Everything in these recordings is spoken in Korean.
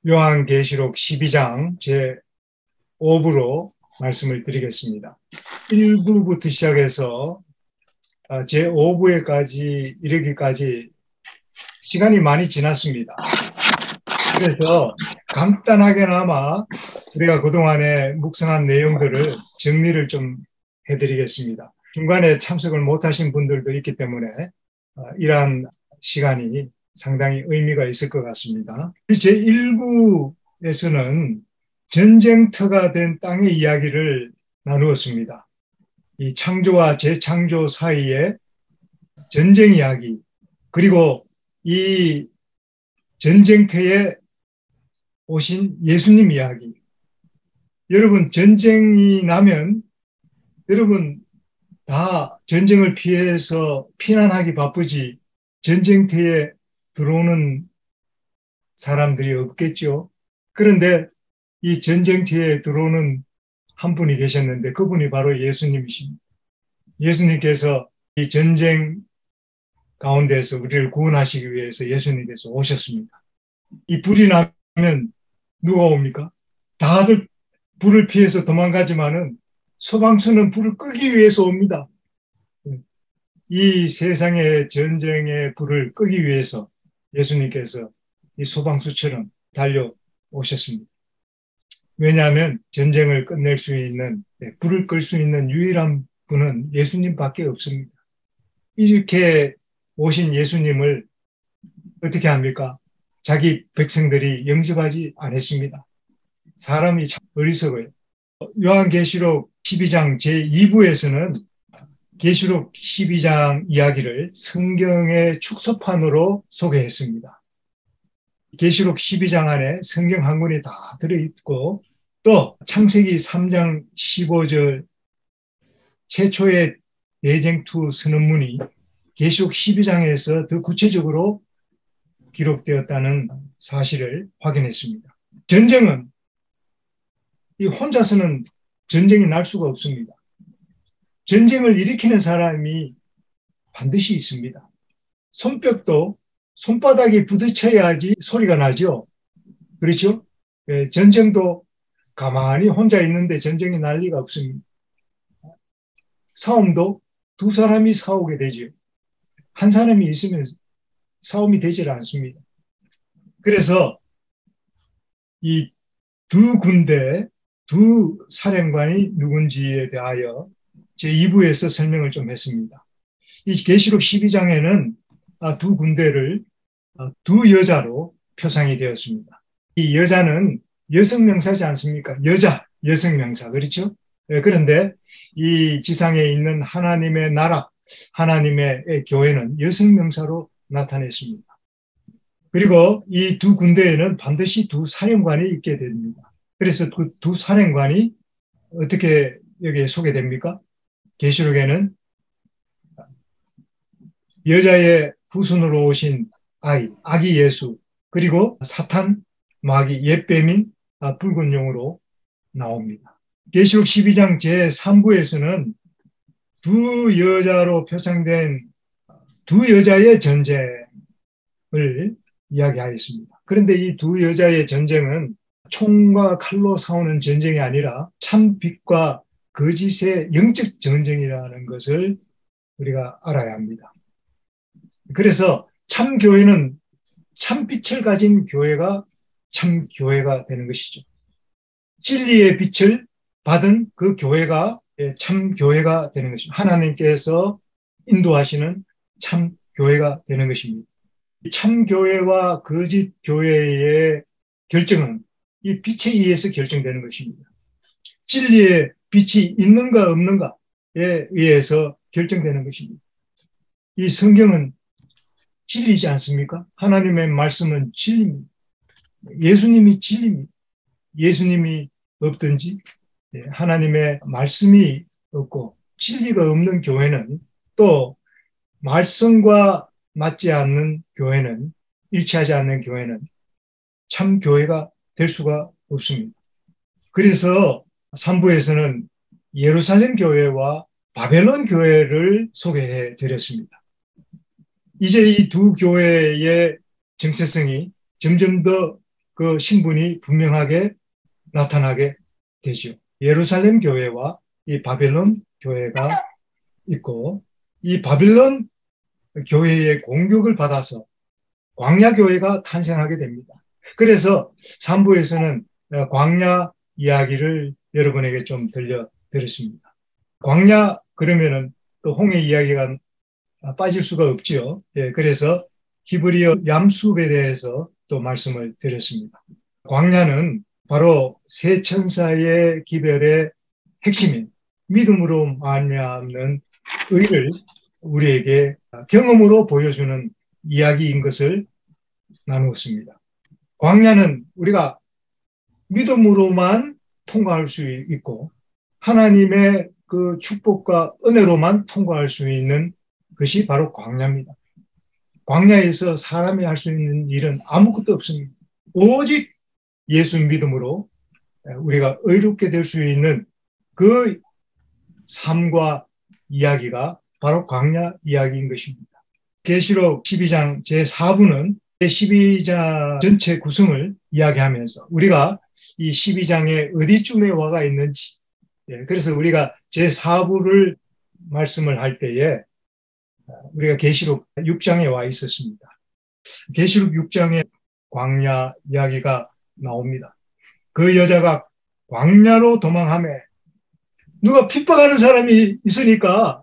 요한계시록 12장 제5부로 말씀을 드리겠습니다. 1부부터 시작해서 제5부에까지 이르기까지 시간이 많이 지났습니다. 그래서 간단하게나마 우리가 그동안에 묵상한 내용들을 정리를 좀 해드리겠습니다. 중간에 참석을 못하신 분들도 있기 때문에 이러한 시간이 상당히 의미가 있을 것 같습니다. 제1부에서는 전쟁터가 된 땅의 이야기를 나누었습니다. 이 창조와 재창조 사이의 전쟁 이야기, 그리고 이 전쟁터에 오신 예수님 이야기. 여러분, 전쟁이 나면 여러분 다 전쟁을 피해서 피난하기 바쁘지 전쟁터에 들어오는 사람들이 없겠죠. 그런데 이 전쟁터에 들어오는 한 분이 계셨는데 그분이 바로 예수님이십니다. 예수님께서 이 전쟁 가운데서 우리를 구원하시기 위해서 예수님께서 오셨습니다. 이 불이 나면 누가 옵니까? 다들 불을 피해서 도망가지만은 소방서는 불을 끄기 위해서 옵니다. 이 세상의 전쟁의 불을 끄기 위해서 예수님께서 이 소방수처럼 달려오셨습니다. 왜냐하면 전쟁을 끝낼 수 있는, 불을 끌 수 있는 유일한 분은 예수님밖에 없습니다. 이렇게 오신 예수님을 어떻게 합니까? 자기 백성들이 영접하지 않았습니다. 사람이 참 어리석어요. 요한계시록 12장 제2부에서는 계시록 12장 이야기를 성경의 축소판으로 소개했습니다. 계시록 12장 안에 성경 한 권이 다 들어있고 또 창세기 3장 15절 최초의 내쟁투 선언문이 계시록 12장에서 더 구체적으로 기록되었다는 사실을 확인했습니다. 전쟁은 이 혼자서는 전쟁이 날 수가 없습니다. 전쟁을 일으키는 사람이 반드시 있습니다. 손뼉도 손바닥이 부딪혀야지 소리가 나죠. 그렇죠? 전쟁도 가만히 혼자 있는데 전쟁이 날 리가 없습니다. 싸움도 두 사람이 싸우게 되죠. 한 사람이 있으면 싸움이 되질 않습니다. 그래서 이 두 군대, 두 사령관이 누군지에 대하여 제2부에서 설명을 좀 했습니다. 이 계시록 12장에는 두 군대를 두 여자로 표상이 되었습니다. 이 여자는 여성명사지 않습니까? 여성명사, 그렇죠? 그런데 이 지상에 있는 하나님의 나라, 하나님의 교회는 여성명사로 나타냈습니다. 그리고 이 두 군대에는 반드시 두 사령관이 있게 됩니다. 그래서 그 두 사령관이 어떻게 여기에 소개됩니까? 계시록에는 여자의 후손으로 오신 아기 예수, 그리고 사탄, 마귀, 옛뱀인 붉은 용으로 나옵니다. 계시록 12장 제3부에서는 두 여자로 표상된 두 여자의 전쟁을 이야기하였습니다. 그런데 이 두 여자의 전쟁은 총과 칼로 싸우는 전쟁이 아니라 참 빛과 거짓의 영적 전쟁이라는 것을 우리가 알아야 합니다. 그래서 참 교회는 참 빛을 가진 교회가 참 교회가 되는 것이죠. 진리의 빛을 받은 그 교회가 참 교회가 되는 것입니다. 하나님께서 인도하시는 참 교회가 되는 것입니다. 참 교회와 거짓 교회의 결정은 이 빛에 의해서 결정되는 것입니다. 진리의 빛이 있는가 없는가에 의해서 결정되는 것입니다. 이 성경은 진리지 않습니까? 하나님의 말씀은 진리입니다. 예수님이 진리입니다. 예수님이 없든지 하나님의 말씀이 없고 진리가 없는 교회는, 또 말씀과 맞지 않는 교회는, 일치하지 않는 교회는 참 교회가 될 수가 없습니다. 그래서 3부에서는 예루살렘 교회와 바벨론 교회를 소개해 드렸습니다. 이제 이 두 교회의 정체성이 점점 더 그 신분이 분명하게 나타나게 되죠. 예루살렘 교회와 이 바벨론 교회가 있고, 이 바벨론 교회의 공격을 받아서 광야 교회가 탄생하게 됩니다. 그래서 3부에서는 광야 이야기를 여러분에게 좀 들려드렸습니다. 광야 그러면은 또 홍해 이야기가 빠질 수가 없지요. 예, 그래서 히브리어 얌숲에 대해서 또 말씀을 드렸습니다. 광야는 바로 세 천사의 기별의 핵심인 믿음으로 말미암는 의를 우리에게 경험으로 보여주는 이야기인 것을 나누었습니다. 광야는 우리가 믿음으로만 통과할 수 있고 하나님의 그 축복과 은혜로만 통과할 수 있는 것이 바로 광야입니다. 광야에서 사람이 할 수 있는 일은 아무것도 없습니다. 오직 예수 믿음으로 우리가 의롭게 될 수 있는 그 삶과 이야기가 바로 광야 이야기인 것입니다. 계시록 12장 제4부는 제12장 전체 구성을 이야기하면서 우리가 이 12장에 어디쯤에 와가 있는지, 그래서 우리가 제4부를 말씀을 할 때에 우리가 계시록 6장에 와 있었습니다. 계시록 6장에 광야 이야기가 나옵니다. 그 여자가 광야로 도망하며 누가 핍박하는 사람이 있으니까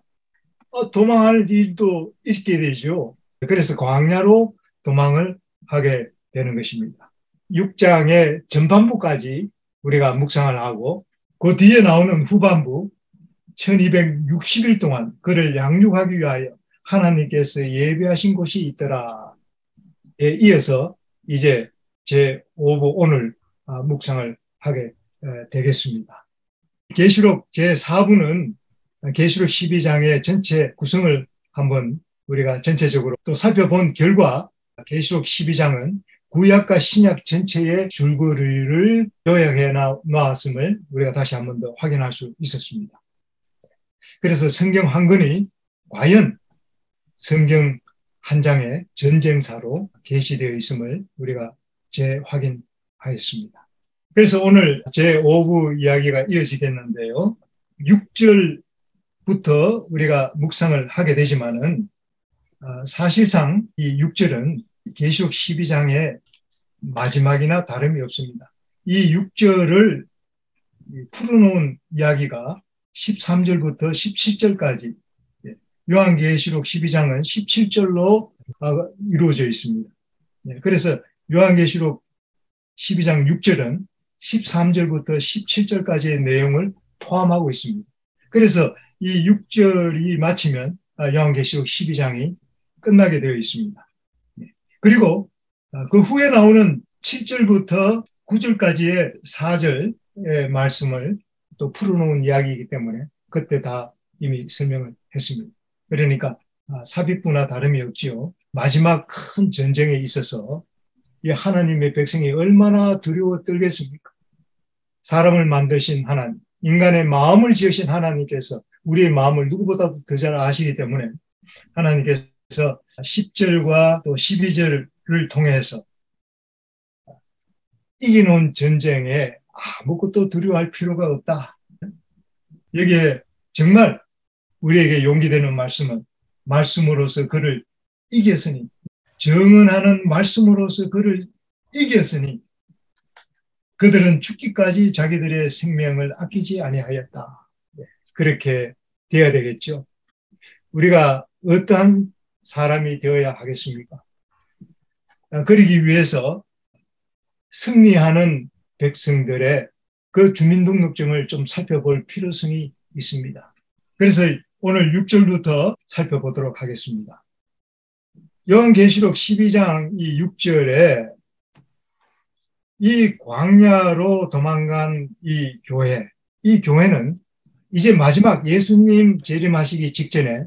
도망할 일도 있게 되죠. 그래서 광야로 도망을 하게 되는 것입니다. 6장의 전반부까지 우리가 묵상을 하고 그 뒤에 나오는 후반부 1260일 동안 그를 양육하기 위하여 하나님께서 예비하신 곳이 있더라. 이어서 이제 제5부 오늘 묵상을 하게 되겠습니다. 계시록 제4부는 계시록 12장의 전체 구성을 한번 우리가 전체적으로 또 살펴본 결과 계시록 12장은 구약과 신약 전체의 줄거리를 요약해 놓았음을 우리가 다시 한번 더 확인할 수 있었습니다. 그래서 성경 한 권이 과연 성경 한 장의 전쟁사로 계시되어 있음을 우리가 재확인하였습니다. 그래서 오늘 제5부 이야기가 이어지겠는데요. 6절부터 우리가 묵상을 하게 되지만은 사실상 이 6절은 계시록 12장의 마지막이나 다름이 없습니다. 이 6절을 풀어놓은 이야기가 13절부터 17절까지 요한계시록 12장은 17절로 이루어져 있습니다. 그래서 요한계시록 12장 6절은 13절부터 17절까지의 내용을 포함하고 있습니다. 그래서 이 6절이 마치면 요한계시록 12장이 끝나게 되어 있습니다. 그리고 그 후에 나오는 7절부터 9절까지의 4절의 말씀을 또 풀어놓은 이야기이기 때문에 그때 다 이미 설명을 했습니다. 그러니까 삽입부나 다름이 없지요. 마지막 큰 전쟁에 있어서 이 하나님의 백성이 얼마나 두려워 떨겠습니까? 사람을 만드신 하나님, 인간의 마음을 지으신 하나님께서 우리의 마음을 누구보다도 더 잘 아시기 때문에 하나님께서 10절과 또 12절을 통해서 이기는 전쟁에 아무것도 두려워할 필요가 없다. 여기에 정말 우리에게 용기되는 말씀은 말씀으로서 그를 이겼으니, 정언하는 말씀으로서 그를 이겼으니 그들은 죽기까지 자기들의 생명을 아끼지 아니하였다. 그렇게 되어야 되겠죠. 우리가 어떠한 사람이 되어야 하겠습니까? 그러기 위해서 승리하는 백성들의 그 주민등록증을 좀 살펴볼 필요성이 있습니다. 그래서 오늘 6절부터 살펴보도록 하겠습니다. 요한계시록 12장 이 6절에 이 광야로 도망간 이 교회는 이제 마지막 예수님 재림하시기 직전에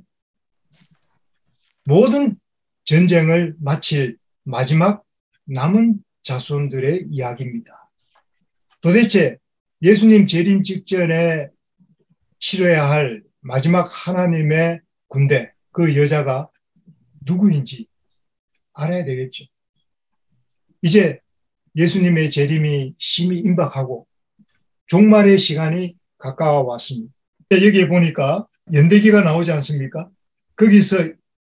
모든 전쟁을 마칠 마지막 남은 자손들의 이야기입니다. 도대체 예수님 재림 직전에 치러야 할 마지막 하나님의 군대, 그 여자가 누구인지 알아야 되겠죠. 이제 예수님의 재림이 심히 임박하고 종말의 시간이 가까워 왔습니다. 여기에 보니까 연대기가 나오지 않습니까? 거기서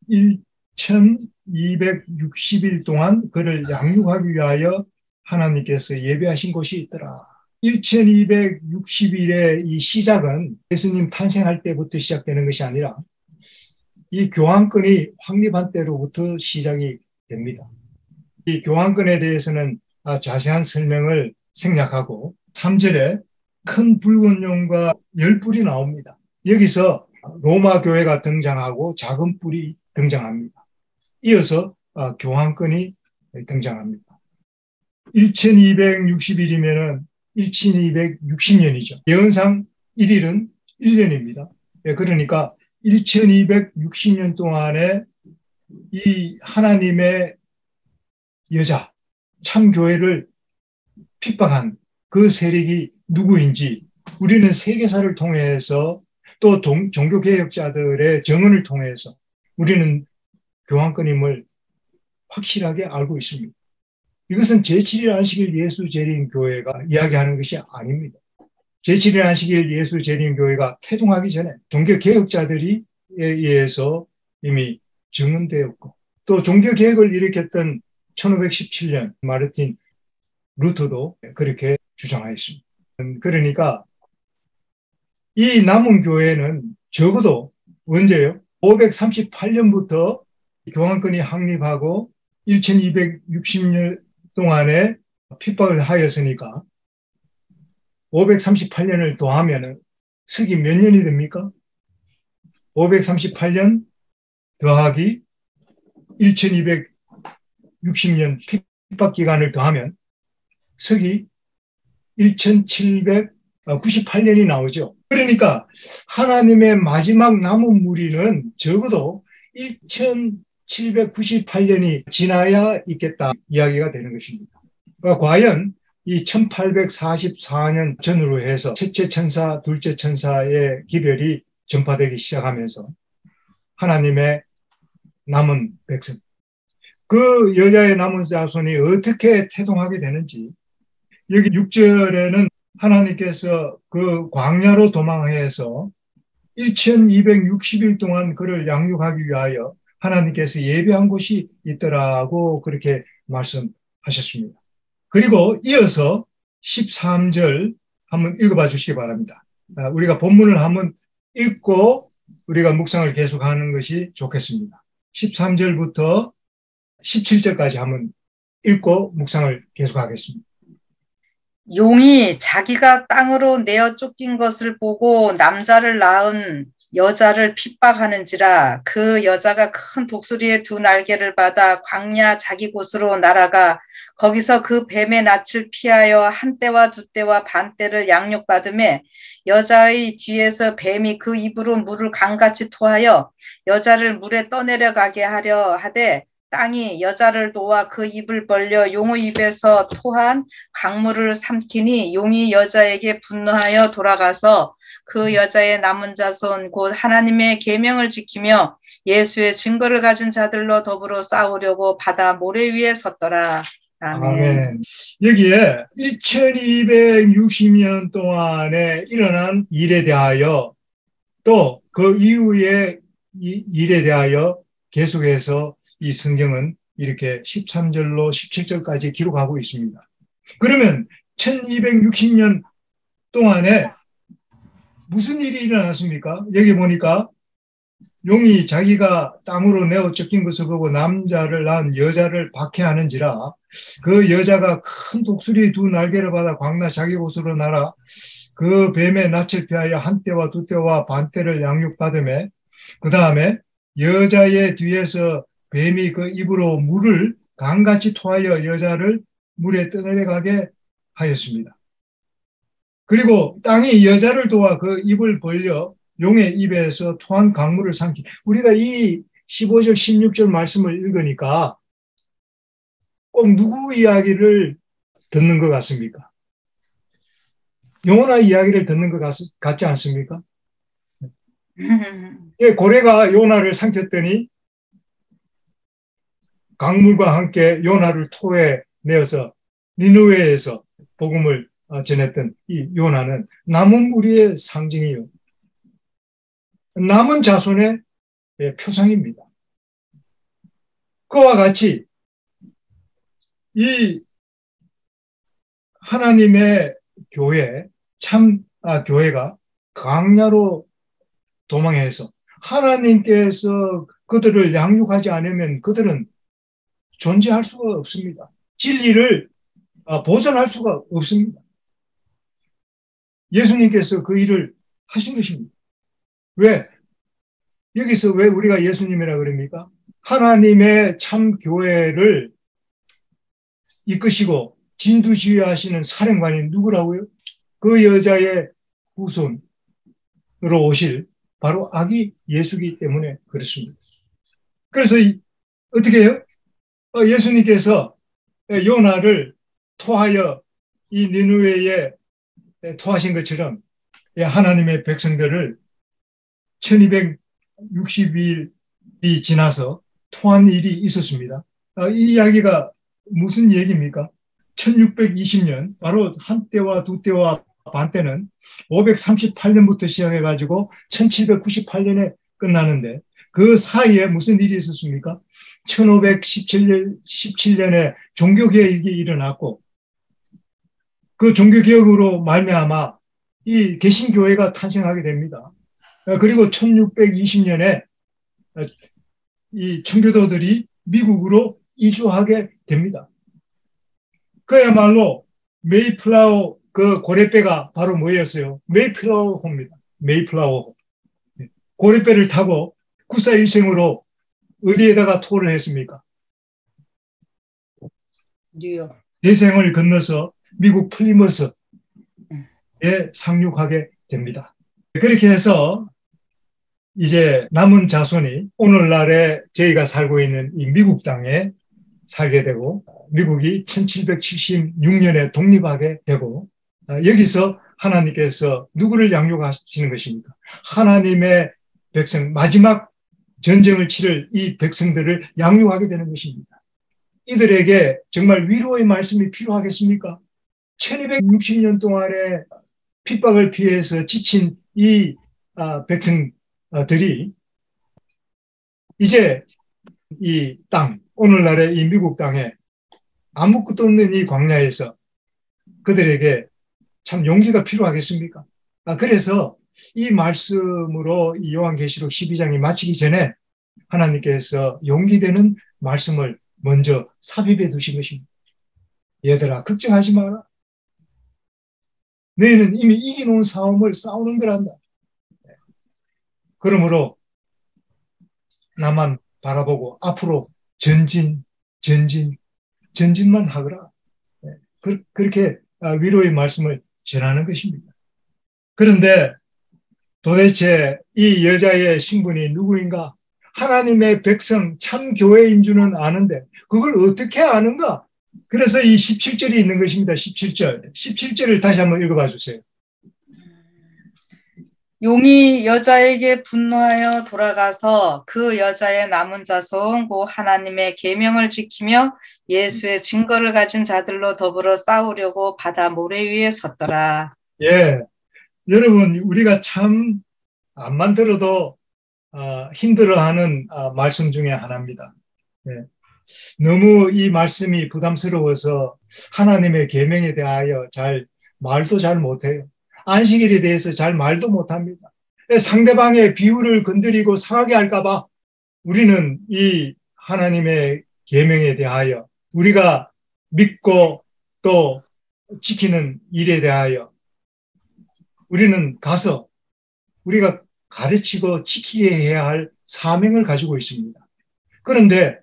1260일 동안 그를 양육하기 위하여 하나님께서 예배하신 곳이 있더라. 1260일의 이 시작은 예수님 탄생할 때부터 시작되는 것이 아니라 이 교환권이 확립한 때로부터 시작이 됩니다. 이 교환권에 대해서는 자세한 설명을 생략하고 3절에 큰 붉은 용과 10뿔이 나옵니다. 여기서 로마 교회가 등장하고 작은 뿔이 등장합니다. 이어서 교환권이 등장합니다. 1260일이면 1260년이죠. 예언상 1일은 1년입니다. 그러니까 1260년 동안에 이 하나님의 여자, 참교회를 핍박한 그 세력이 누구인지 우리는 세계사를 통해서 또 종교개혁자들의 증언을 통해서 우리는 교환권임을 확실하게 알고 있습니다. 이것은 제7일 안식일 예수 재림 교회가 이야기하는 것이 아닙니다. 제7일 안식일 예수 재림 교회가 태동하기 전에 종교개혁자들이 의해서 이미 증언되었고 또 종교개혁을 일으켰던 1517년 마르틴 루터도 그렇게 주장하였습니다. 그러니까 이 남은 교회는 적어도 언제요? 538년부터 교환권이 확립하고 1260년 동안에 핍박을 하였으니까 538년을 더하면 서기 몇 년이 됩니까? 538년 더하기 1260년 핍박 기간을 더하면 서기 1798년이 나오죠. 그러니까 하나님의 마지막 남은 무리는 적어도 1798년이 지나야 있겠다 이야기가 되는 것입니다. 과연 이 1844년 전후로 해서 첫째 천사, 둘째 천사의 기별이 전파되기 시작하면서 하나님의 남은 백성, 그 여자의 남은 자손이 어떻게 태동하게 되는지 여기 6절에는 하나님께서 그 광야로 도망해서 1260일 동안 그를 양육하기 위하여 하나님께서 예배한 곳이 있더라고 그렇게 말씀하셨습니다. 그리고 이어서 13절 한번 읽어봐 주시기 바랍니다. 우리가 본문을 한번 읽고 우리가 묵상을 계속하는 것이 좋겠습니다. 13절부터 17절까지 한번 읽고 묵상을 계속하겠습니다. 용이 자기가 땅으로 내어 쫓긴 것을 보고 남자를 낳은 여자를 핍박하는지라 그 여자가 큰 독수리의 두 날개를 받아 광야 자기 곳으로 날아가 거기서 그 뱀의 낯을 피하여 한 때와 두 때와 반 때를 양육받음에 여자의 뒤에서 뱀이 그 입으로 물을 강같이 토하여 여자를 물에 떠내려가게 하려 하되 땅이 여자를 놓아 그 입을 벌려 용의 입에서 토한 강물을 삼키니 용이 여자에게 분노하여 돌아가서 그 여자의 남은 자손 곧 하나님의 계명을 지키며 예수의 증거를 가진 자들로 더불어 싸우려고 바다 모래 위에 섰더라. 아멘. 아멘. 여기에 1260년 동안에 일어난 일에 대하여 또 그 이후의 일에 대하여 계속해서 이 성경은 이렇게 13절로 17절까지 기록하고 있습니다. 그러면 1260년 동안에 무슨 일이 일어났습니까? 여기 보니까 용이 자기가 땅으로 내어 쫓긴 것을 보고 남자를 낳은 여자를 박해하는지라 그 여자가 큰 독수리 두 날개를 받아 광야 자기 곳으로 날아 그 뱀의 낯을 피하여 한 때와 두 때와 반 때를 양육받음에 그 다음에 여자의 뒤에서 뱀이 그 입으로 물을 강같이 토하여 여자를 물에 떠내려가게 하였습니다. 그리고 땅이 여자를 도와 그 입을 벌려 용의 입에서 토한 강물을 삼키. 우리가 이 15절, 16절 말씀을 읽으니까 꼭 누구 이야기를 듣는 것 같습니까? 요나 이야기를 듣는 것 같지 않습니까? 고래가 요나를 삼켰더니 강물과 함께 요나를 토에 내어서 니느웨에서 복음을 전했던 이 요나는 남은 무리의 상징이요. 남은 자손의 표상입니다. 그와 같이 이 하나님의 교회, 교회가 광야로 도망해서 하나님께서 그들을 양육하지 않으면 그들은 존재할 수가 없습니다. 진리를 보존할 수가 없습니다. 예수님께서 그 일을 하신 것입니다. 왜? 여기서 왜 우리가 예수님이라 그럽니까? 하나님의 참 교회를 이끄시고 진두지휘하시는 사령관이 누구라고요? 그 여자의 후손으로 오실 바로 아기 예수이기 때문에 그렇습니다. 그래서 어떻게 해요? 예수님께서 요나를 토하여 이 니느웨에 토하신 것처럼 하나님의 백성들을 1260일이 지나서 토한 일이 있었습니다. 이 이야기가 무슨 얘기입니까? 1620년, 바로 한때와 두때와 반때는 538년부터 시작해가지고 1798년에 끝나는데 그 사이에 무슨 일이 있었습니까? 1517년에 종교개혁이 일어났고 그 종교개혁으로 말미암아 이 개신교회가 탄생하게 됩니다. 그리고 1620년에 이 청교도들이 미국으로 이주하게 됩니다. 그야말로 메이플라워 그 고래배가 바로 뭐였어요? 메이플라워호입니다. 메이플라워호. 고래배를 타고 국사일생으로 어디에다가 토를 했습니까? 뉴욕. 대생을 건너서 미국 플리머스에 상륙하게 됩니다. 그렇게 해서 이제 남은 자손이 오늘날에 저희가 살고 있는 이 미국 땅에 살게 되고 미국이 1776년에 독립하게 되고 여기서 하나님께서 누구를 양육하시는 것입니까? 하나님의 백성, 마지막 전쟁을 치를 이 백성들을 양육하게 되는 것입니다. 이들에게 정말 위로의 말씀이 필요하겠습니까? 1260년 동안의 핍박을 피해서 지친 이 백성들이 이제 이 땅, 오늘날의 이 미국 땅에 아무것도 없는 이 광야에서 그들에게 참 용기가 필요하겠습니까? 그래서 이 말씀으로 이 요한계시록 12장이 마치기 전에 하나님께서 용기 되는 말씀을 먼저 삽입해 두신 것입니다. 얘들아, 걱정하지 마라. 너희는 이미 이겨놓은 싸움을 싸우는 거란다. 그러므로 나만 바라보고 앞으로 전진만 하거라. 그렇게 위로의 말씀을 전하는 것입니다. 그런데 도대체 이 여자의 신분이 누구인가? 하나님의 백성 참 교회인 줄은 아는데 그걸 어떻게 아는가? 그래서 이 17절이 있는 것입니다. 17절. 17절을 다시 한번 읽어봐 주세요. 용이 여자에게 분노하여 돌아가서 그 여자의 남은 자손 곧 하나님의 계명을 지키며 예수의 증거를 가진 자들로 더불어 싸우려고 바다 모래 위에 섰더라. 예, 여러분 우리가 참 안만 들어도 힘들어하는 말씀 중에 하나입니다. 예. 너무 이 말씀이 부담스러워서 하나님의 계명에 대하여 말도 잘 못해요. 안식일에 대해서 잘 말도 못합니다. 상대방의 비유를 건드리고 상하게 할까봐 우리는 이 하나님의 계명에 대하여 우리가 믿고 또 지키는 일에 대하여 우리는 가서 우리가 가르치고 지키게 해야 할 사명을 가지고 있습니다. 그런데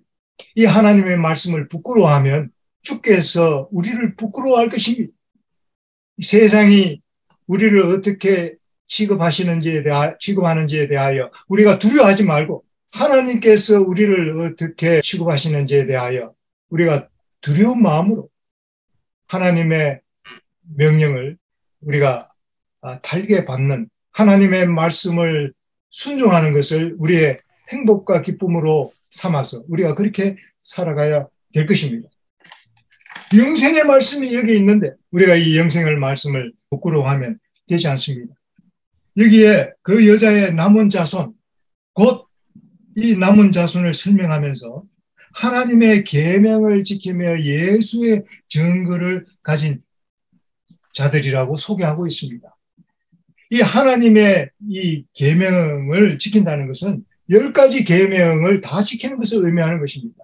이 하나님의 말씀을 부끄러워하면 주께서 우리를 부끄러워할 것입니다. 세상이 우리를 어떻게 취급하는지에 대하여 우리가 두려워하지 말고 하나님께서 우리를 어떻게 취급하시는지에 대하여 우리가 두려운 마음으로 하나님의 명령을 우리가 달게 받는 하나님의 말씀을 순종하는 것을 우리의 행복과 기쁨으로 삼아서 우리가 그렇게 살아가야 될 것입니다. 영생의 말씀이 여기 있는데 우리가 이 영생의 말씀을 부끄러워하면 되지 않습니다. 여기에 그 여자의 남은 자손, 곧 이 남은 자손을 설명하면서 하나님의 계명을 지키며 예수의 증거를 가진 자들이라고 소개하고 있습니다. 이 하나님의 이 계명을 지킨다는 것은 10가지 계명을 다 지키는 것을 의미하는 것입니다.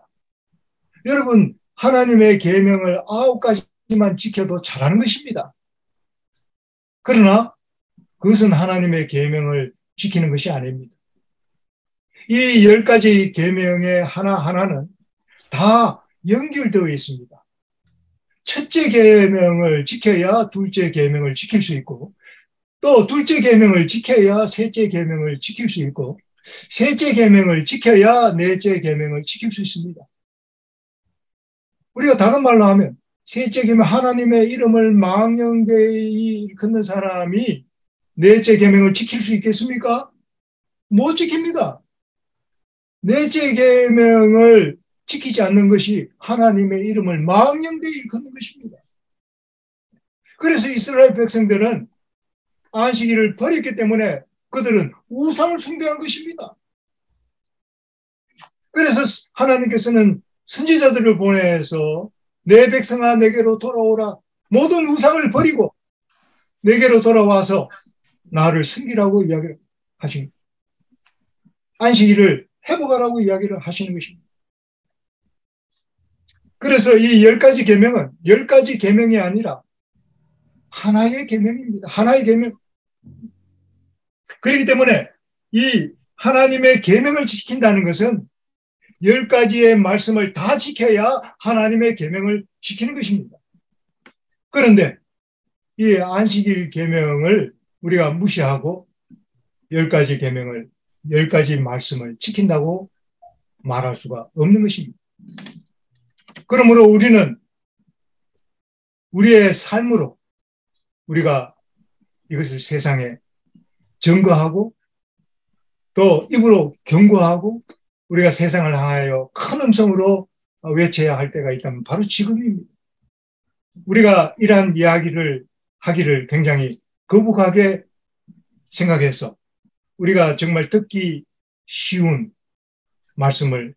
여러분, 하나님의 계명을 9가지만 지켜도 잘하는 것입니다. 그러나 그것은 하나님의 계명을 지키는 것이 아닙니다. 이 10가지 계명의 하나하나는 다 연결되어 있습니다. 첫째 계명을 지켜야 둘째 계명을 지킬 수 있고, 또 둘째 계명을 지켜야 셋째 계명을 지킬 수 있고, 셋째 계명을 지켜야 넷째 계명을 지킬 수 있습니다. 우리가 다른 말로 하면 셋째 계명, 하나님의 이름을 망령되이 일컫는 사람이 넷째 계명을 지킬 수 있겠습니까? 못 지킵니다. 넷째 계명을 지키지 않는 것이 하나님의 이름을 망령되이 일컫는 것입니다. 그래서 이스라엘 백성들은 안식일을 버렸기 때문에 그들은 우상을 숭배한 것입니다. 그래서 하나님께서는 선지자들을 보내서 내 백성아 내게로 돌아오라. 모든 우상을 버리고 내게로 돌아와서 나를 섬기라고 이야기를 하십니다. 안식일을 회복하라고 이야기를 하시는 것입니다. 그래서 이 10가지 계명은 10가지 계명이 아니라 하나의 계명입니다. 하나의 계명. 그렇기 때문에 이 하나님의 계명을 지킨다는 것은 10가지의 말씀을 다 지켜야 하나님의 계명을 지키는 것입니다. 그런데 이 안식일 계명을 우리가 무시하고 10가지 계명을 10가지 말씀을 지킨다고 말할 수가 없는 것입니다. 그러므로 우리는 우리의 삶으로 우리가 이것을 세상에 증거하고 또 입으로 경고하고 우리가 세상을 향하여 큰 음성으로 외쳐야 할 때가 있다면 바로 지금입니다. 우리가 이러한 이야기를 하기를 굉장히 거북하게 생각해서 우리가 정말 듣기 쉬운 말씀을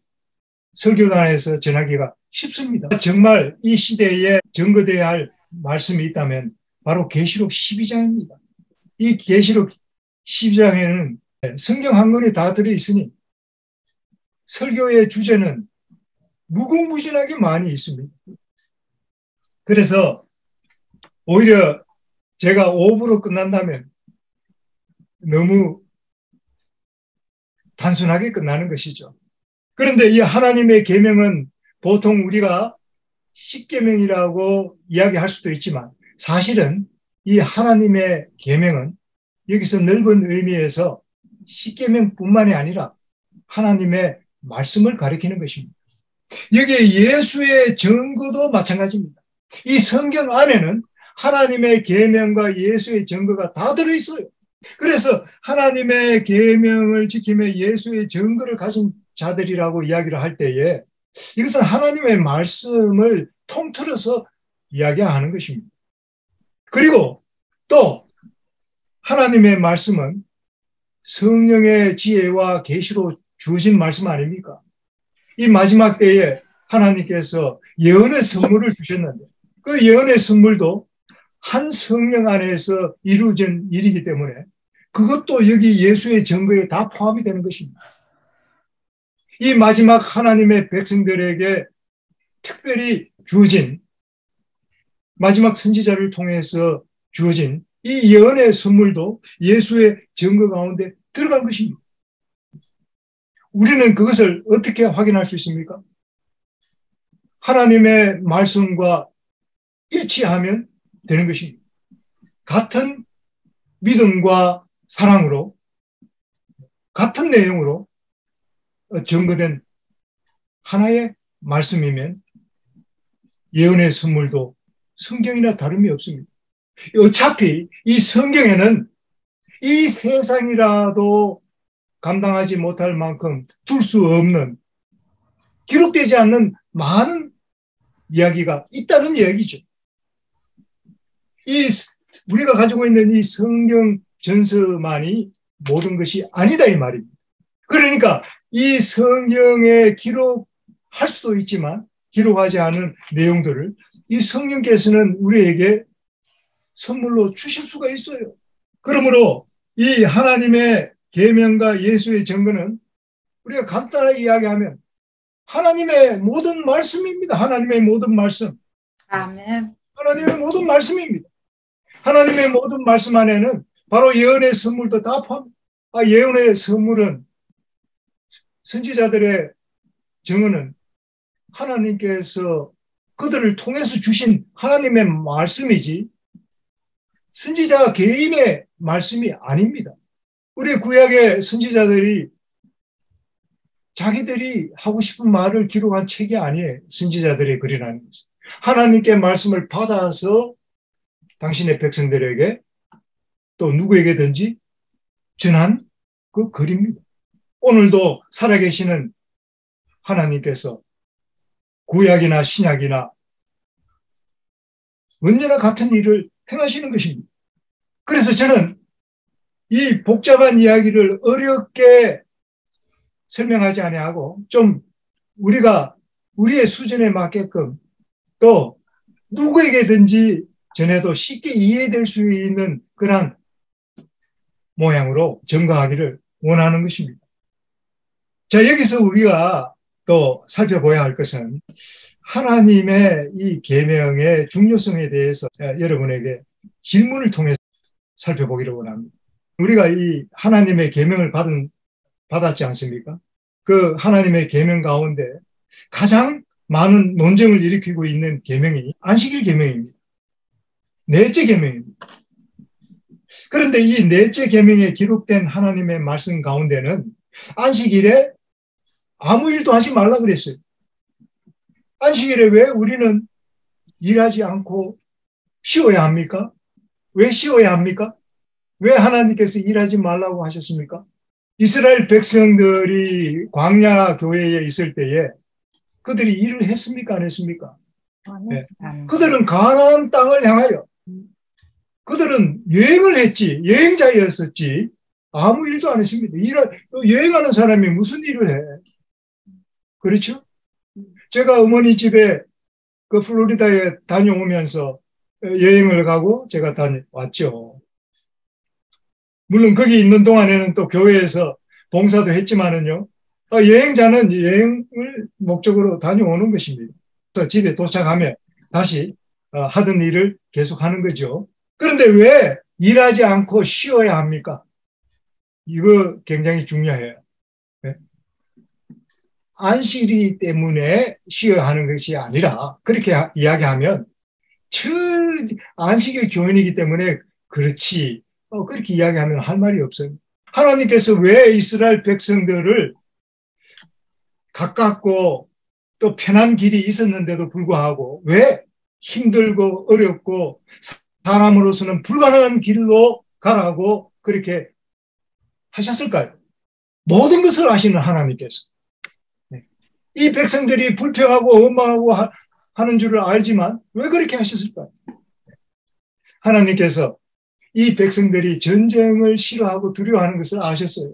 설교단에서 전하기가 쉽습니다. 정말 이 시대에 증거되어야 할 말씀이 있다면 바로 계시록 12장입니다. 이 계시록 12장에는 성경 한 권이 다 들어있으니 설교의 주제는 무궁무진하게 많이 있습니다. 그래서 오히려 제가 5부로 끝난다면 너무 단순하게 끝나는 것이죠. 그런데 이 하나님의 계명은 보통 우리가 10계명이라고 이야기할 수도 있지만 사실은 이 하나님의 계명은 여기서 넓은 의미에서 10계명뿐만이 아니라 하나님의 말씀을 가리키는 것입니다. 여기에 예수의 증거도 마찬가지입니다. 이 성경 안에는 하나님의 계명과 예수의 증거가 다 들어있어요. 그래서 하나님의 계명을 지키며 예수의 증거를 가진 자들이라고 이야기를 할 때에 이것은 하나님의 말씀을 통틀어서 이야기하는 것입니다. 그리고 또 하나님의 말씀은 성령의 지혜와 계시로 주어진 말씀 아닙니까? 이 마지막 때에 하나님께서 예언의 선물을 주셨는데 그 예언의 선물도 한 성령 안에서 이루어진 일이기 때문에 그것도 여기 예수의 증거에 다 포함이 되는 것입니다. 이 마지막 하나님의 백성들에게 특별히 주어진 마지막 선지자를 통해서 주어진 이 예언의 선물도 예수의 증거 가운데 들어간 것입니다. 우리는 그것을 어떻게 확인할 수 있습니까? 하나님의 말씀과 일치하면 되는 것입니다. 같은 믿음과 사랑으로 같은 내용으로 증거된 하나의 말씀이면 예언의 선물도 성경이나 다름이 없습니다. 어차피 이 성경에는 이 세상이라도 감당하지 못할 만큼 둘 수 없는 기록되지 않는 많은 이야기가 있다는 이야기죠. 우리가 가지고 있는 이 성경 전서만이 모든 것이 아니다 이 말입니다. 그러니까 이 성경에 기록할 수도 있지만 기록하지 않은 내용들을 이 성령께서는 우리에게 선물로 주실 수가 있어요. 그러므로 이 하나님의 계명과 예수의 증거는 우리가 간단하게 이야기하면 하나님의 모든 말씀입니다. 하나님의 모든 말씀. 아멘. 하나님의 모든 말씀입니다. 하나님의 모든 말씀 안에는 바로 예언의 선물도 다 포함합니다. 예언의 선물은 선지자들의 증언은 하나님께서 그들을 통해서 주신 하나님의 말씀이지 선지자 개인의 말씀이 아닙니다. 우리 구약의 선지자들이 자기들이 하고 싶은 말을 기록한 책이 아니에요. 선지자들의 글이라는 것은. 하나님께 말씀을 받아서 당신의 백성들에게 또 누구에게든지 전한 그 글입니다. 오늘도 살아계시는 하나님께서 구약이나 신약이나 언제나 같은 일을 행하시는 것입니다. 그래서 저는 이 복잡한 이야기를 어렵게 설명하지 아니하고 좀 우리가 우리의 수준에 맞게끔 또 누구에게든지 전해도 쉽게 이해될 수 있는 그런 모양으로 전가하기를 원하는 것입니다. 자, 여기서 우리가 또 살펴봐야 할 것은 하나님의 이 계명의 중요성에 대해서 여러분에게 질문을 통해서 살펴보기를 원합니다. 우리가 이 하나님의 계명을 받았지 않습니까? 그 하나님의 계명 가운데 가장 많은 논쟁을 일으키고 있는 계명이 안식일 계명입니다. 넷째 계명입니다. 그런데 이 넷째 계명에 기록된 하나님의 말씀 가운데는 안식일에 아무 일도 하지 말라 그랬어요. 안식일에 왜 우리는 일하지 않고 쉬어야 합니까? 왜 쉬어야 합니까? 왜 하나님께서 일하지 말라고 하셨습니까? 이스라엘 백성들이 광야 교회에 있을 때에 그들이 일을 했습니까? 안 했습니까? 네. 그들은 가나안 땅을 향하여 그들은 여행을 했지, 여행자였었지 아무 일도 안 했습니다. 여행하는 사람이 무슨 일을 해? 그렇죠? 제가 어머니 집에 그 플로리다에 다녀오면서 여행을 가고 제가 다녀왔죠. 물론 거기 있는 동안에는 또 교회에서 봉사도 했지만은요. 여행자는 여행을 목적으로 다녀오는 것입니다. 그래서 집에 도착하면 다시 하던 일을 계속하는 거죠. 그런데 왜 일하지 않고 쉬어야 합니까? 이거 굉장히 중요해요. 네? 안식일 때문에 쉬어야 하는 것이 아니라 그렇게 이야기하면 안식일 교인이기 때문에 그렇지 그렇게 이야기하면 할 말이 없어요. 하나님께서 왜 이스라엘 백성들을 가깝고 또 편한 길이 있었는데도 불구하고 왜 힘들고 어렵고 사람으로서는 불가능한 길로 가라고 그렇게 하셨을까요? 모든 것을 아시는 하나님께서. 이 백성들이 불평하고 원망하고 하는 줄을 알지만 왜 그렇게 하셨을까요? 하나님께서 이 백성들이 전쟁을 싫어하고 두려워하는 것을 아셨어요.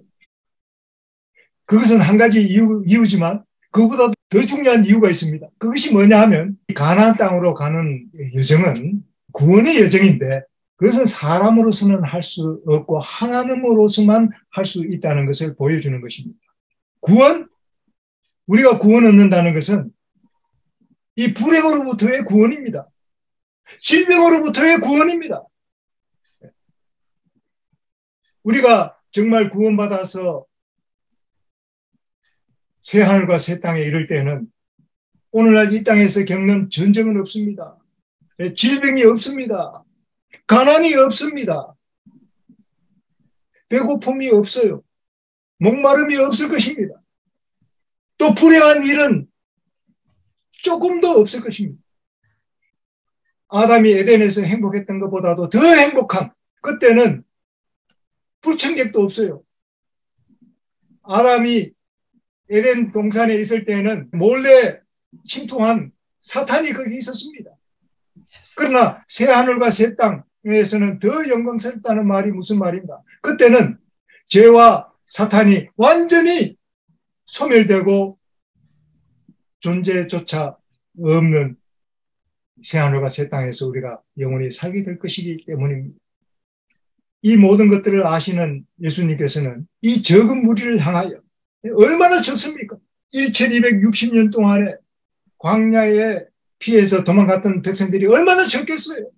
그것은 한 가지 이유지만 그보다 더 중요한 이유가 있습니다. 그것이 뭐냐 하면 가나안 땅으로 가는 여정은 구원의 여정인데 그것은 사람으로서는 할 수 없고 하나님으로서만 할 수 있다는 것을 보여주는 것입니다. 우리가 구원 얻는다는 것은 이 불행으로부터의 구원입니다. 질병으로부터의 구원입니다. 우리가 정말 구원받아서 새 하늘과 새 땅에 이를 때는 오늘날 이 땅에서 겪는 전쟁은 없습니다. 질병이 없습니다. 가난이 없습니다. 배고픔이 없어요. 목마름이 없을 것입니다. 또 불행한 일은 조금도 없을 것입니다. 아담이 에덴에서 행복했던 것보다도 더 행복한 그때는 불청객도 없어요. 아담이 에덴 동산에 있을 때는 몰래 침투한 사탄이 거기 있었습니다. 그러나 새 하늘과 새 땅에서는 더 영광스럽다는 말이 무슨 말인가? 그때는 죄와 사탄이 완전히 소멸되고 존재조차 없는 새 하늘과 새 땅에서 우리가 영원히 살게 될 것이기 때문입니다. 이 모든 것들을 아시는 예수님께서는 이 적은 무리를 향하여 얼마나 적습니까? 1260년 동안에 광야에 피해서 도망갔던 백성들이 얼마나 적겠어요?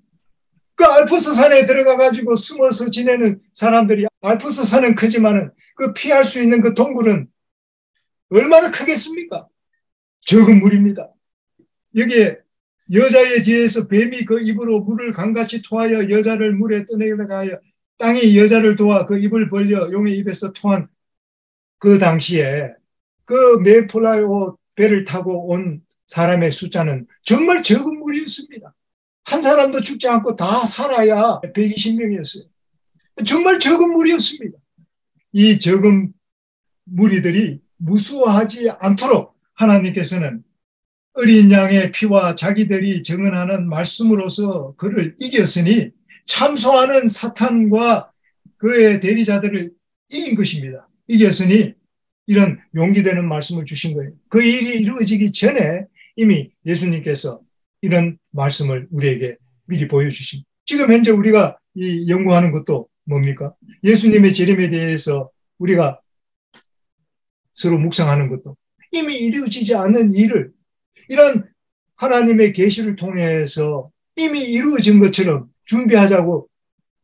그 알프스 산에 들어가 가지고 숨어서 지내는 사람들이, 알프스 산은 크지만은 그 피할 수 있는 그 동굴은 얼마나 크겠습니까? 적은 물입니다. 여기에 여자의 뒤에서 뱀이 그 입으로 물을 강같이 토하여 여자를 물에 떠내려가여 땅이 여자를 도와 그 입을 벌려 용의 입에서 토한 그 당시에 그 메폴라오 배를 타고 온 사람의 숫자는 정말 적은 무리였습니다. 한 사람도 죽지 않고 다 살아야 120명이었어요. 정말 적은 무리였습니다. 이 적은 무리들이 무수하지 않도록 하나님께서는 어린 양의 피와 자기들이 증언하는 말씀으로서 그를 이겼으니 참소하는 사탄과 그의 대리자들을 이긴 것입니다. 이겼으니 이런 용기되는 말씀을 주신 거예요. 그 일이 이루어지기 전에 이미 예수님께서 이런 말씀을 우리에게 미리 보여주십니다. 지금 현재 우리가 이 연구하는 것도 뭡니까? 예수님의 재림에 대해서 우리가 서로 묵상하는 것도 이미 이루어지지 않은 일을 이런 하나님의 계시를 통해서 이미 이루어진 것처럼 준비하자고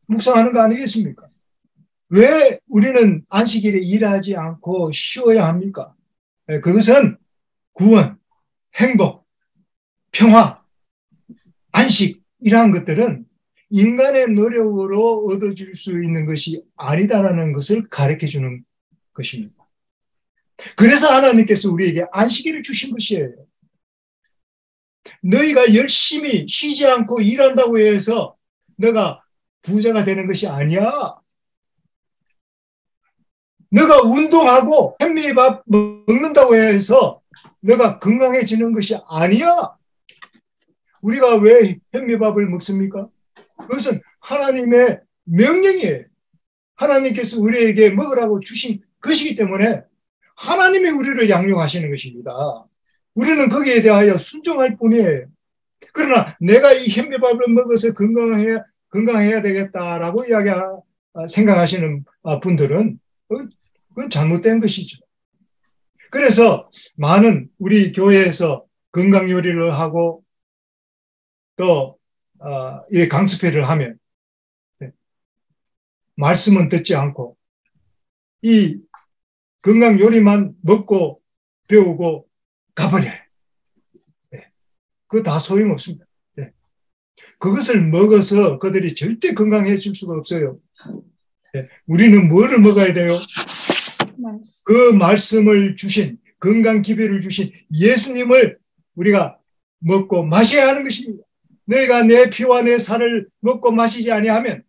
묵상하는 거 아니겠습니까? 왜 우리는 안식일에 일하지 않고 쉬어야 합니까? 그것은 구원, 행복, 평화, 안식 이러한 것들은 인간의 노력으로 얻어질 수 있는 것이 아니다라는 것을 가르쳐주는 것입니다. 그래서 하나님께서 우리에게 안식일을 주신 것이에요. 너희가 열심히 쉬지 않고 일한다고 해서 너가 부자가 되는 것이 아니야. 너가 운동하고 현미밥 먹는다고 해서 너가 건강해지는 것이 아니야. 우리가 왜 현미밥을 먹습니까? 그것은 하나님의 명령이에요. 하나님께서 우리에게 먹으라고 주신 것이기 때문에 하나님이 우리를 양육하시는 것입니다. 우리는 거기에 대하여 순종할 뿐이에요. 그러나 내가 이 현미밥을 먹어서 건강해야 되겠다라고 생각하시는 분들은 그건 잘못된 것이죠. 그래서 많은 우리 교회에서 건강 요리를 하고 또 이 강습회를 하면 말씀은 듣지 않고 이 건강 요리만 먹고 배우고 가버려요. 그거 다 소용없습니다. 그것을 먹어서 그들이 절대 건강해질 수가 없어요. 우리는 뭐를 먹어야 돼요? 그 말씀을 주신, 건강 기별을 주신 예수님을 우리가 먹고 마셔야 하는 것입니다. 너희가 내 피와 내 살을 먹고 마시지 아니하면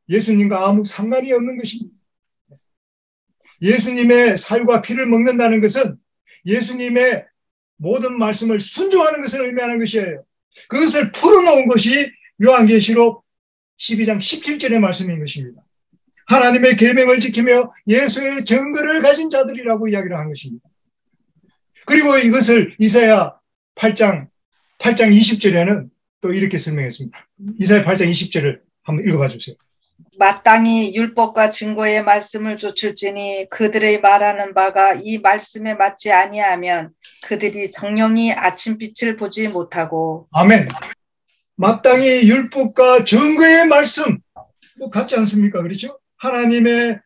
예수님과 아무 상관이 없는 것입니다. 예수님의 살과 피를 먹는다는 것은 예수님의 모든 말씀을 순종하는 것을 의미하는 것이에요. 그것을 풀어놓은 것이 요한계시록 12장 17절의 말씀인 것입니다. 하나님의 계명을 지키며 예수의 증거를 가진 자들이라고 이야기를 한 것입니다. 그리고 이것을 이사야 8장 20절에는 또 이렇게 설명했습니다. 이사야 8장 20절을 한번 읽어봐 주세요. 마땅히 율법과 증거의 말씀을 좇을지니 그들의 말하는 바가 이 말씀에 맞지 아니하면 그들이 정령이 아침빛을 보지 못하고. 아멘. 마땅히 율법과 증거의 말씀 같지 않습니까? 그렇죠? 하나님의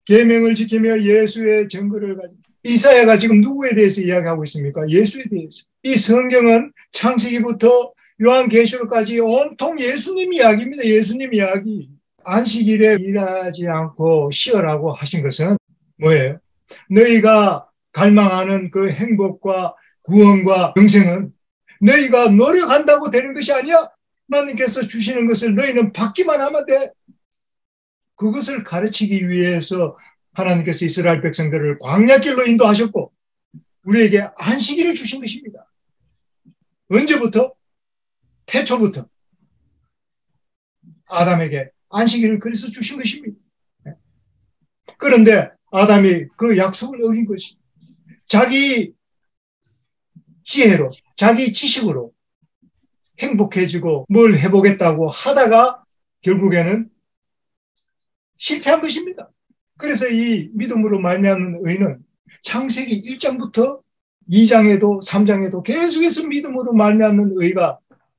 계명을 지키며 예수의 증거를 가진 이사야가 지금 누구에 대해서 이야기하고 있습니까? 예수에 대해서. 이 성경은 창세기부터 요한계시록까지 온통 예수님 이야기입니다. 예수님 이야기. 안식일에 일하지 않고 쉬어라고 하신 것은 뭐예요? 너희가 갈망하는 그 행복과 구원과 영생은 너희가 노력한다고 되는 것이 아니야. 하나님께서 주시는 것을 너희는 받기만 하면 돼. 그것을 가르치기 위해서 하나님께서 이스라엘 백성들을 광야길로 인도하셨고 우리에게 안식일을 주신 것입니다. 언제부터? 태초부터 아담에게 안식일을 그래서 주신 것입니다. 그런데 아담이 그 약속을 어긴 것이 자기 지혜로, 자기 지식으로 행복해지고 뭘 해보겠다고 하다가 결국에는 실패한 것입니다. 그래서 이 믿음으로 말미암는 의는 창세기 1장부터 2장에도 3장에도 계속해서 믿음으로 말미암는 의가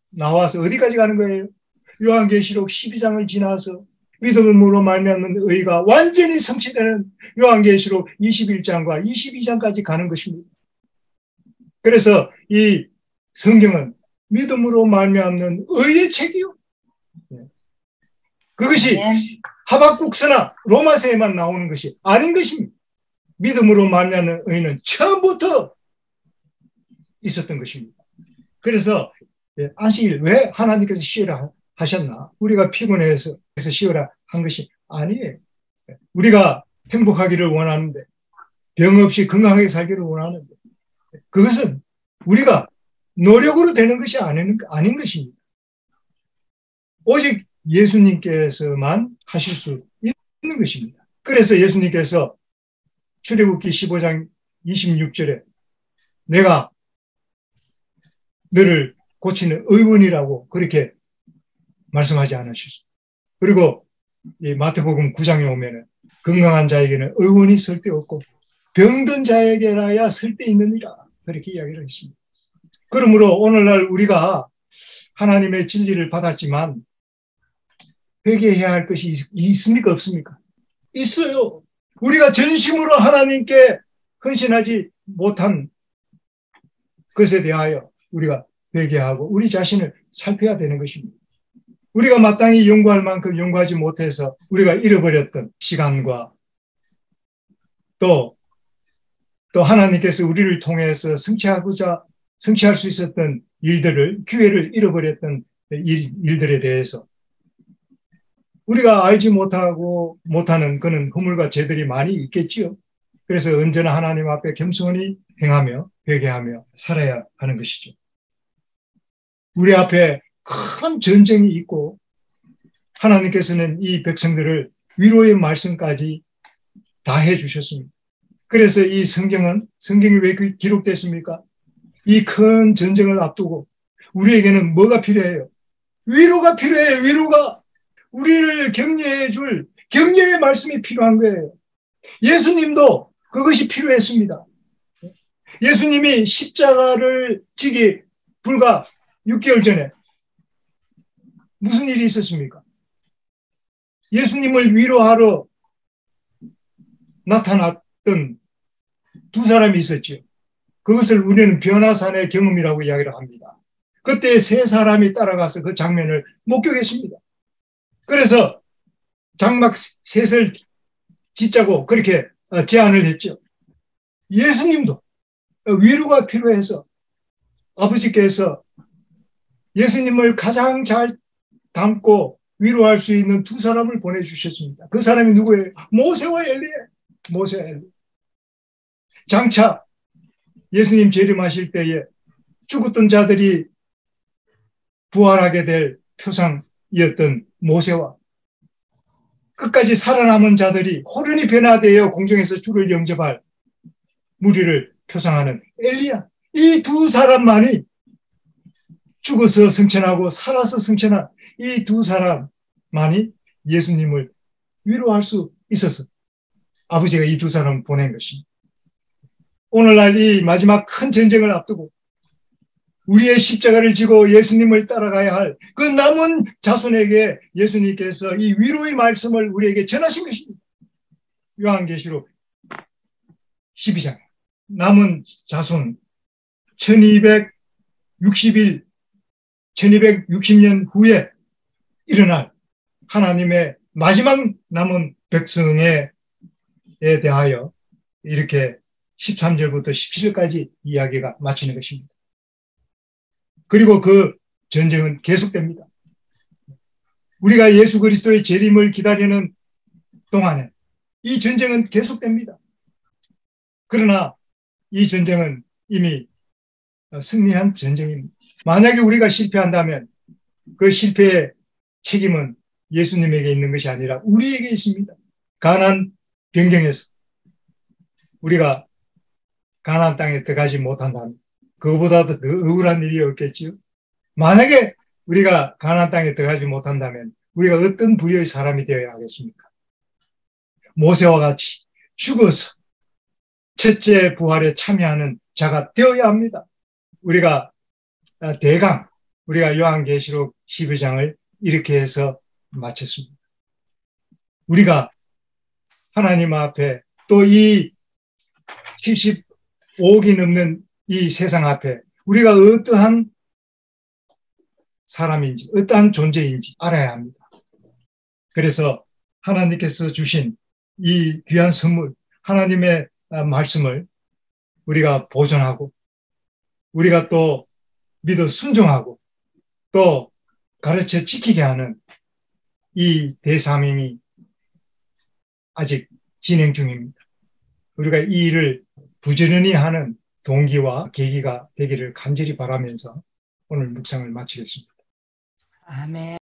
나와서 어디까지 가는 거예요? 요한계시록 12장을 지나서 믿음으로 말미암는 의가 완전히 성취되는 요한계시록 21장과 22장까지 가는 것입니다. 그래서 이 성경은 믿음으로 말미암는 의의 책이요. 그것이 하박국서나 로마서에만 나오는 것이 아닌 것입니다. 믿음으로 말미암는 의는 처음부터 있었던 것입니다. 그래서 안식일 왜 하나님께서 쉬어라 하셨나? 우리가 피곤해서 쉬어라 한 것이 아니에요. 우리가 행복하기를 원하는데 병 없이 건강하게 살기를 원하는데 그것은 우리가 노력으로 되는 것이 아닌 것입니다. 오직 예수님께서만 하실 수 있는 것입니다. 그래서 예수님께서 출애굽기 15장 26절에 내가 너를 고치는 의원이라고 그렇게 말씀하지 않으셨습니다. 그리고 이 마태복음 9장에 오면은 건강한 자에게는 의원이 쓸데 없고 병든 자에게라야 쓸데 있느니라 그렇게 이야기를 했습니다. 그러므로 오늘날 우리가 하나님의 진리를 받았지만 회개해야 할 것이 있습니까? 없습니까? 있어요. 우리가 전심으로 하나님께 헌신하지 못한 것에 대하여 우리가 회개하고 우리 자신을 살펴야 되는 것입니다. 우리가 마땅히 연구할 만큼 연구하지 못해서 우리가 잃어버렸던 시간과 또 하나님께서 우리를 통해서 성취할 수 있었던 기회를 잃어버렸던 일들에 대해서 우리가 알지 못하는 그런 허물과 죄들이 많이 있겠지요. 그래서 언제나 하나님 앞에 겸손히 행하며 회개하며 살아야 하는 것이죠. 우리 앞에 큰 전쟁이 있고 하나님께서는 이 백성들을 위로의 말씀까지 다 해주셨습니다. 그래서 이 성경이 왜 기록됐습니까? 이 큰 전쟁을 앞두고 우리에게는 뭐가 필요해요? 위로가 필요해요. 위로가. 우리를 격려해 줄 격려의 말씀이 필요한 거예요. 예수님도 그것이 필요했습니다. 예수님이 십자가를 지기 불과 6개월 전에 무슨 일이 있었습니까? 예수님을 위로하러 나타났던 두 사람이 있었죠. 그것을 우리는 변화산의 경험이라고 이야기를 합니다. 그때 세 사람이 따라가서 그 장면을 목격했습니다. 그래서 장막 셋을 짓자고 그렇게 제안을 했죠. 예수님도 위로가 필요해서 아버지께서 예수님을 가장 잘 담고 위로할 수 있는 두 사람을 보내주셨습니다. 그 사람이 누구예요? 모세와 엘리예요. 모세와 엘리. 장차 예수님 재림하실 때에 죽었던 자들이 부활하게 될 표상이었던 모세와 끝까지 살아남은 자들이 호련히 변화되어 공중에서 주를 영접할 무리를 표상하는 엘리야. 이 두 사람만이 죽어서 승천하고 살아서 승천한 이 두 사람만이 예수님을 위로할 수 있어서 아버지가 이 두 사람을 보낸 것입니다. 오늘날 이 마지막 큰 전쟁을 앞두고 우리의 십자가를 지고 예수님을 따라가야 할 그 남은 자손에게 예수님께서 이 위로의 말씀을 우리에게 전하신 것입니다. 요한계시록 12장 남은 자손 1260년 후에 일어날 하나님의 마지막 남은 백성에 대하여 이렇게 13절부터 17절까지 이야기가 마치는 것입니다. 그리고 그 전쟁은 계속됩니다. 우리가 예수 그리스도의 재림을 기다리는 동안에 이 전쟁은 계속됩니다. 그러나 이 전쟁은 이미 승리한 전쟁입니다. 만약에 우리가 실패한다면 그 실패의 책임은 예수님에게 있는 것이 아니라 우리에게 있습니다. 가나안 변경에서 우리가 가나안 땅에 들어가지 못한다면 그거보다도 더 억울한 일이 없겠지요. 만약에 우리가 가나안 땅에 들어가지 못한다면 우리가 어떤 부류의 사람이 되어야 하겠습니까? 모세와 같이 죽어서 첫째 부활에 참여하는 자가 되어야 합니다. 우리가 대강 우리가 요한계시록 12장을 이렇게 해서 마쳤습니다. 우리가 하나님 앞에 또 이 75억이 넘는 이 세상 앞에 우리가 어떠한 사람인지 어떠한 존재인지 알아야 합니다. 그래서 하나님께서 주신 이 귀한 선물 하나님의 말씀을 우리가 보존하고 우리가 또 믿어 순종하고 또 가르쳐 지키게 하는 이 대사명이 아직 진행 중입니다. 우리가 이 일을 부지런히 하는 동기와 계기가 되기를 간절히 바라면서 오늘 묵상을 마치겠습니다. 아멘.